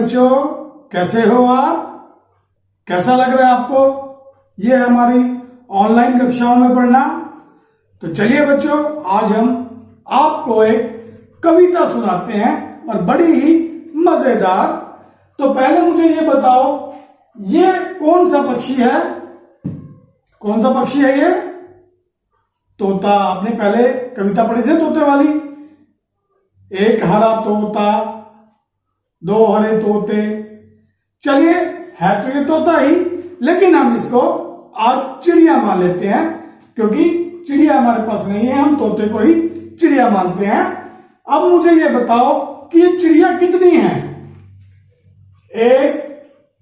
बच्चों, कैसे हो आप? कैसा लग रहा है आपको ये हमारी ऑनलाइन कक्षाओं में पढ़ना? तो चलिए बच्चों, आज हम आपको एक कविता सुनाते हैं और बड़ी ही मजेदार। तो पहले मुझे ये बताओ, ये कौन सा पक्षी है? कौन सा पक्षी है ये? तोता। आपने पहले कविता पढ़ी थी तोते वाली। एक हरा तोता, दो हरे तोते। चलिए, है तो ये तोता ही, लेकिन हम इसको आज चिड़िया मान लेते हैं, क्योंकि चिड़िया हमारे पास नहीं है, हम तोते को ही चिड़िया मानते हैं। अब मुझे ये बताओ कि ये चिड़िया कितनी है? 1,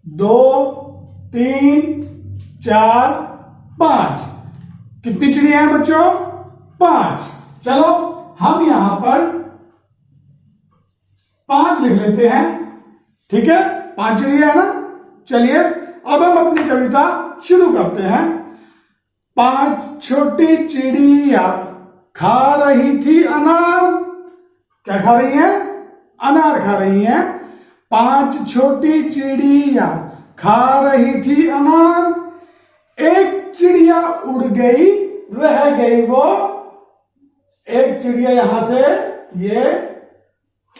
2, 3, 4, 5। कितनी चिड़िया है बच्चों? 5। चलो हम यहां पर 5 लिख लेते हैं। ठीक है, 5 चिड़िया है ना। चलिए अब हम अपनी कविता शुरू करते हैं। 5 छोटी चिड़िया खा रही थी अनार। क्या खा रही है? अनार खा रही है। 5 छोटी चिड़िया खा रही थी अनार। एक चिड़िया उड़ गई, रह गई वो। एक चिड़िया यहां से ये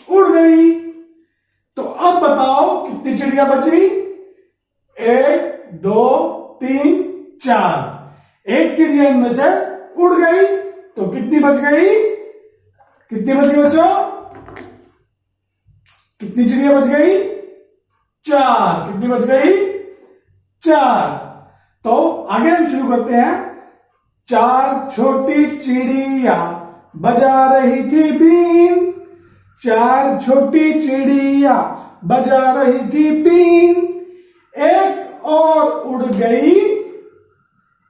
उड़ गई। तो अब बताओ कितनी चिड़िया बची? 1, 2, 3, 4। एक चिड़िया इनमें से उड़ गई, तो कितनी बच गई? कितनी बच गई बच्चों? कितनी चिड़िया बच गई? 4। कितनी बच गई? 4। तो आगे हम शुरू करते हैं। 4 छोटी चिड़िया बजा रही थी बीन। 4 छोटी चिड़िया बजा रही थी बीन। एक और उड़ गई,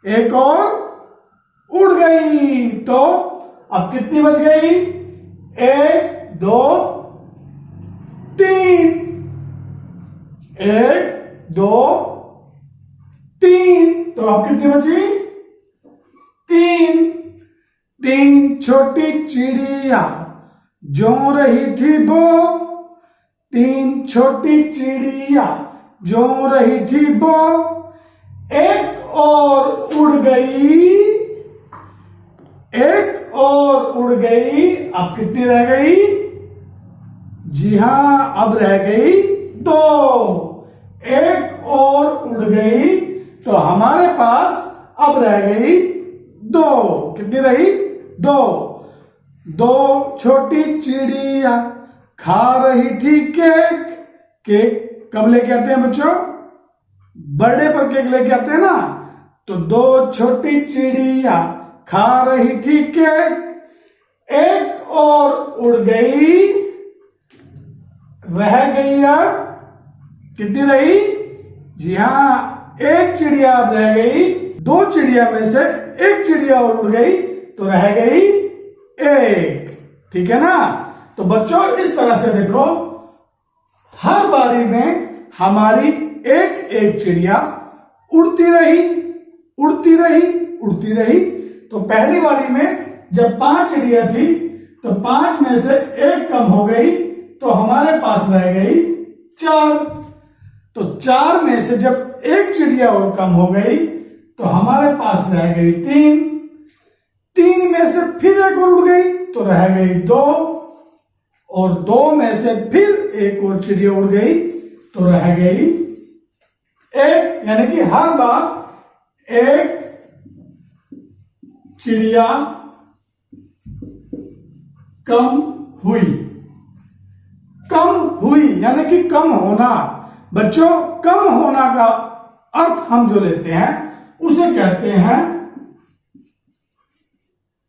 एक और उड़ गई। तो अब कितनी बच गई? 1, 2, 3। 1, 2, 3। तो अब कितनी बची? 3 छोटी चिड़िया जो रही थी वो। 3 छोटी चिड़िया जो रही थी वो। एक और उड़ गई, एक और उड़ गई। अब कितनी रह गई? जी हां, अब रह गई 2। एक और उड़ गई, तो हमारे पास अब रह गई 2। कितनी रही? 2। 2 छोटी चिड़िया खा रही थी केक। केक कब लेके आते हैं बच्चों? बर्थडे पर केक लेके आते हैं ना। तो 2 छोटी चिड़िया खा रही थी केक। एक और उड़ गई, रह गई अब कितनी रही? जी हां, एक चिड़िया अब रह गई। 2 चिड़िया में से एक चिड़िया और उड़ गई, तो रह गई 1। ठीक है ना। तो बच्चों, इस तरह से देखो, हर बारी में हमारी एक एक चिड़िया उड़ती रही, उड़ती रही, उड़ती रही। तो पहली बारी में जब 5 चिड़िया थी, तो 5 में से 1 कम हो गई, तो हमारे पास रह गई 4। तो 4 में से जब 1 चिड़िया और कम हो गई, तो हमारे पास रह गई 3। 3 में से फिर 1 और उड़ गई, तो रह गई 2। और 2 में से फिर 1 और चिड़िया उड़ गई, तो रह गई 1। यानी कि हर बार 1 चिड़िया कम हुई। कम हुई यानी कि कम होना। बच्चों, कम होना का अर्थ हम जो लेते हैं उसे कहते हैं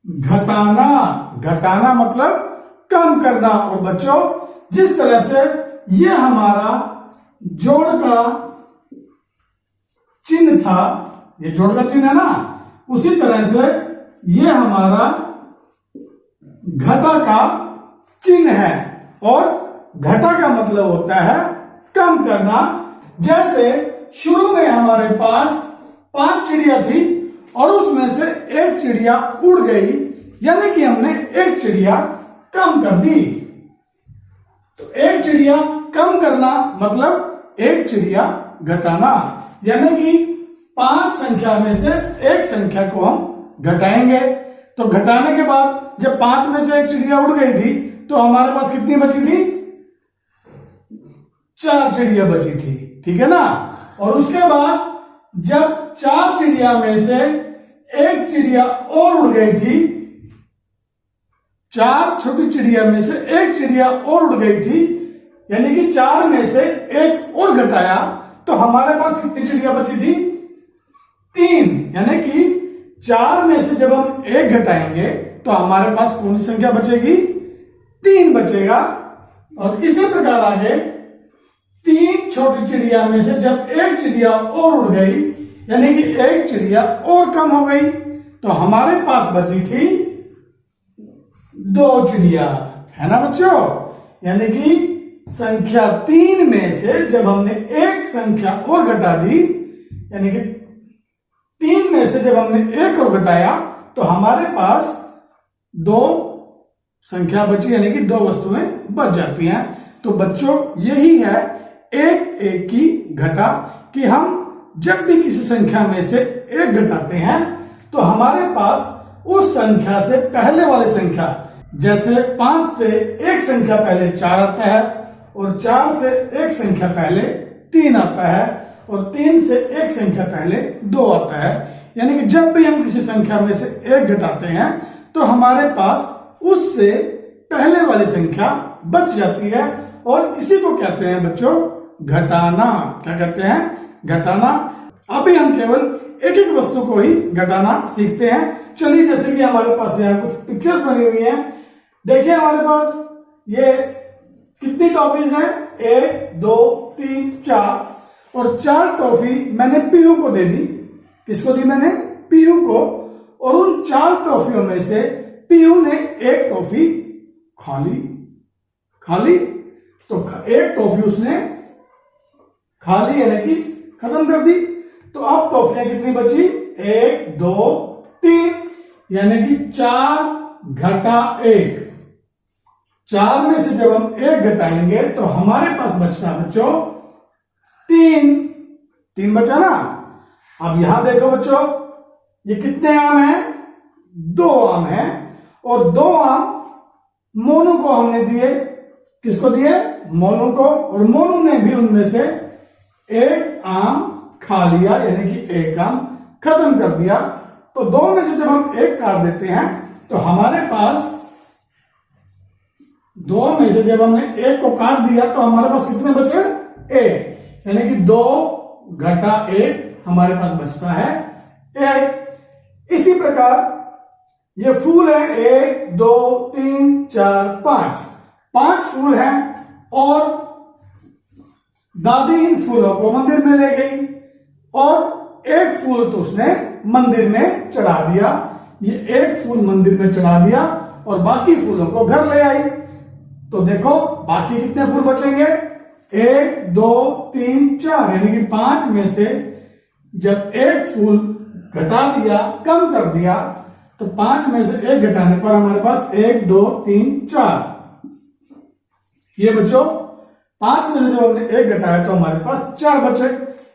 घटाना। घटाना मतलब कम करना। और बच्चों, जिस तरह से ये हमारा जोड़ का चिन्ह था, ये जोड़ का चिन्ह है ना, उसी तरह से ये हमारा घटा का चिन्ह है। और घटा का मतलब होता है कम करना। जैसे शुरू में हमारे पास 5 चिड़िया थी और उसमें से 1 चिड़िया उड़ गई, यानी कि हमने 1 चिड़िया कम कर दी। तो 1 चिड़िया कम करना मतलब एक चिड़िया घटाना, यानी कि 5 संख्या में से एक संख्या को हम घटाएंगे। तो घटाने के बाद जब 5 में से एक चिड़िया उड़ गई थी तो हमारे पास कितनी बची थी? 4 चिड़िया बची थी, ठीक है ना। और उसके बाद जब 4 चिड़िया में से एक चिड़िया और उड़ गई थी, 4 छोटी चिड़िया में से एक चिड़िया और उड़ गई थी, यानी कि 4 में से एक और घटाया तो हमारे पास कितनी चिड़िया बची थी? 3। यानी कि 4 में से जब हम एक घटाएंगे तो हमारे पास कौन सी संख्या बचेगी? 3 बचेगा। और इसी प्रकार आगे 3 छोटी चिड़िया में से जब एक चिड़िया और उड़ गई, यानी कि एक चिड़िया और कम हो गई, तो हमारे पास बची थी 2 चिड़िया, है ना बच्चों। यानी कि संख्या 3 में से जब हमने एक संख्या और घटा दी, यानी कि 3 में से जब हमने एक और घटाया तो हमारे पास 2 संख्या बची, यानी कि 2 वस्तुएं बच जाती हैं। तो बच्चों यही है एक एक की घटा, कि हम जब भी किसी संख्या में से एक घटाते हैं तो हमारे पास उस संख्या से पहले वाली संख्या, जैसे 5 से एक संख्या पहले 4 आता है, और 4 से एक संख्या पहले 3 आता है, और 3 से एक संख्या पहले 2 आता है। यानी कि जब भी हम किसी संख्या में से एक घटाते हैं तो हमारे पास उससे पहले वाली संख्या बच जाती है, और इसी को कहते हैं बच्चों घटाना। क्या कहते हैं? घटाना। अभी हम केवल एक एक वस्तु को ही घटाना सीखते हैं। चलिए, जैसे कि हमारे पास यहाँ कुछ पिक्चर्स बनी हुई हैं, देखिए हमारे पास ये कितनी टॉफीज हैं? 1 2 3 4, और 4 टॉफी मैंने पीयू को दे दी। किसको दी मैंने? पीयू को। और उन 4 टॉफियों में से पीयू ने एक टॉफी खाली, तो एक टॉफी उसने खाली, यानी कि खत्म कर दी। तो अब टॉफियां कितनी बची? 1 2 3, यानी कि 4 घटा 1। 4 में से जब हम 1 घटाएंगे तो हमारे पास बचता बच्चों 3 बचा ना। अब यहां देखो बच्चों, ये कितने आम हैं? 2 आम हैं, और 2 आम मोनू को हमने दिए। किसको दिए? मोनू को। और मोनू ने भी उनमें से एक आम खा लिया, यानी कि एक आम खत्म कर दिया। तो 2 में से जब हम 1 काट देते हैं तो हमारे पास 2 में से जब हमने 1 को काट दिया तो हमारे पास कितने बचे? 1, यानी कि 2 घटा 1 हमारे पास बचता है 1। इसी प्रकार ये फूल है 1 2 3 4 5 फूल हैं, और दादी इन फूलों को मंदिर में ले गई, और एक फूल तो उसने मंदिर में चढ़ा दिया। ये एक फूल मंदिर में चढ़ा दिया और बाकी फूलों को घर ले आई। तो देखो बाकी कितने फूल बचेंगे? 1 2 3 4, यानी कि 5 में से जब एक फूल घटा दिया, कम कर दिया, तो 5 में से 1 घटाने पर हमारे पास 1 2 3 4। ये बच्चों 5 में से जब हमने 1 घटाया तो हमारे पास 4 बचे।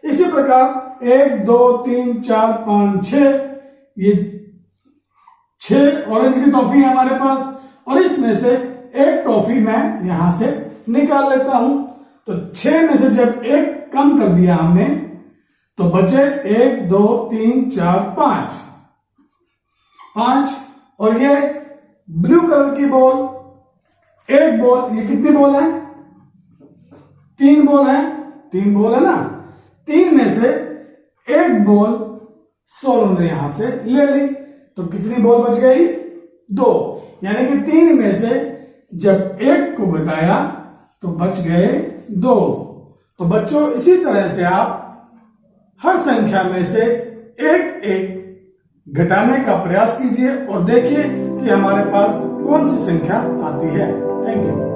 इसी प्रकार 1 2 3 4 5 6, ये 6 ऑरेंज की टॉफी है हमारे पास, और इसमें से एक टॉफी मैं यहां से निकाल लेता हूं। तो 6 में से जब 1 कम कर दिया हमने तो बचे 1 2 3 4 5, और ये ब्लू कलर की बॉल, एक बॉल, ये कितनी बॉल है? 3 बॉल है। 3 बॉल है ना। 3 में से एक बॉल सोनू ने यहां से ले ली, तो कितनी बॉल बच गई? 2, यानी कि 3 में से जब 1 को घटाया तो बच गए 2। तो बच्चों इसी तरह से आप हर संख्या में से एक एक घटाने का प्रयास कीजिए और देखिए कि हमारे पास कौन सी संख्या आती है। Thank you.